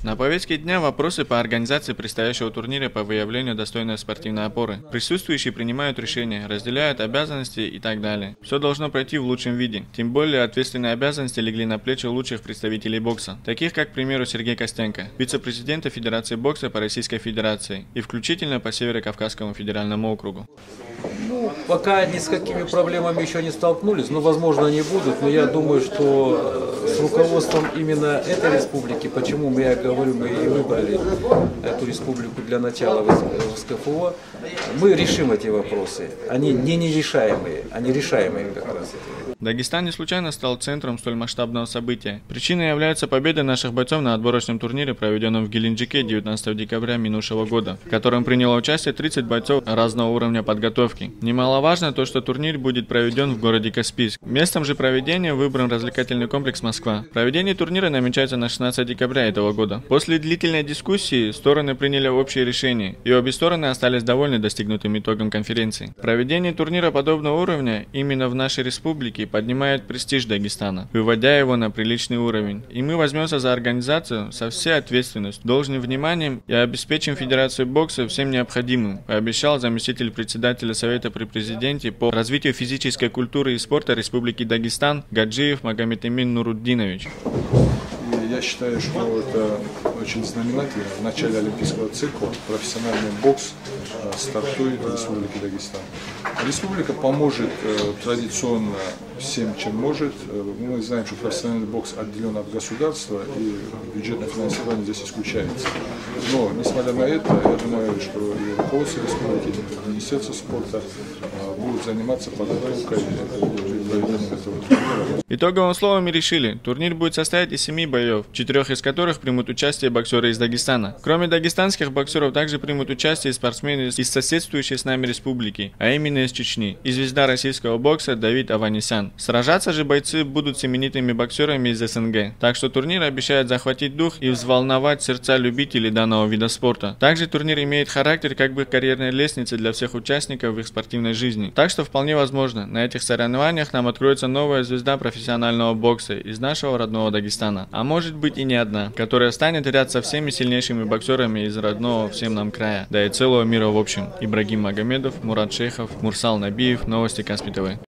На повестке дня вопросы по организации предстоящего турнира по выявлению достойной спортивной опоры. Присутствующие принимают решения, разделяют обязанности и так далее. Все должно пройти в лучшем виде. Тем более ответственные обязанности легли на плечи лучших представителей бокса, таких как, к примеру, Сергей Костенко, вице-президента Федерации бокса по Российской Федерации и включительно по Северо-Кавказскому федеральному округу. Пока ни с какими проблемами еще не столкнулись, но возможно они будут, но я думаю, что с руководством именно этой республики, почему я говорю, мы и выбрали эту республику для начала в СКФО, мы решим эти вопросы. Они не нерешаемые, они решаемые как раз. Дагестан не случайно стал центром столь масштабного события. Причиной является победа наших бойцов на отборочном турнире, проведенном в Геленджике 19 декабря минувшего года, в котором приняло участие 30 бойцов разного уровня подготовки. Немаловажно то, что турнир будет проведен в городе Каспийск. Местом же проведения выбран развлекательный комплекс «Москва». Проведение турнира намечается на 16 декабря этого года. После длительной дискуссии стороны приняли общее решение, и обе стороны остались довольны достигнутым итогом конференции. Проведение турнира подобного уровня именно в нашей республике поднимает престиж Дагестана, выводя его на приличный уровень. И мы возьмемся за организацию со всей ответственностью, должным вниманием и обеспечим Федерацию бокса всем необходимым, пообещал заместитель председателя Совета при президенте по развитию физической культуры и спорта Республики Дагестан Гаджиев Магомед-Эмин Нуруддинович. Я считаю, что это очень знаменательно. В начале олимпийского цикла профессиональный бокс стартует в Республике Дагестан. Республика поможет традиционно всем, чем может. Мы знаем, что профессиональный бокс отделен от государства, и бюджетное финансирование здесь исключается. Но, несмотря на это, я думаю, что и руководство республики, и Министерство спорта будут заниматься подготовкой и проведением этого турнира. Итоговым словом мы решили, турнир будет состоять из 7 боев, 4 из которых примут участие боксеры из Дагестана. Кроме дагестанских боксеров также примут участие и спортсмены из соседствующей с нами республики, а именно из Чечни, и звезда российского бокса Давид Аванесян. Сражаться же бойцы будут с именитыми боксерами из СНГ, так что турнир обещает захватить дух и взволновать сердца любителей данного вида спорта. Также турнир имеет характер как бы карьерной лестницы для всех участников в их спортивной жизни. Так что вполне возможно, на этих соревнованиях нам откроется новая звезда профессионального бокса из нашего родного Дагестана, а может быть и не одна, которая станет ряд со всеми сильнейшими боксерами из родного всем нам края, да и целого мира в общем. Ибрагим Магомедов, Мурат Шейхов, Мурсал Набиев, новости Каспий ТВ.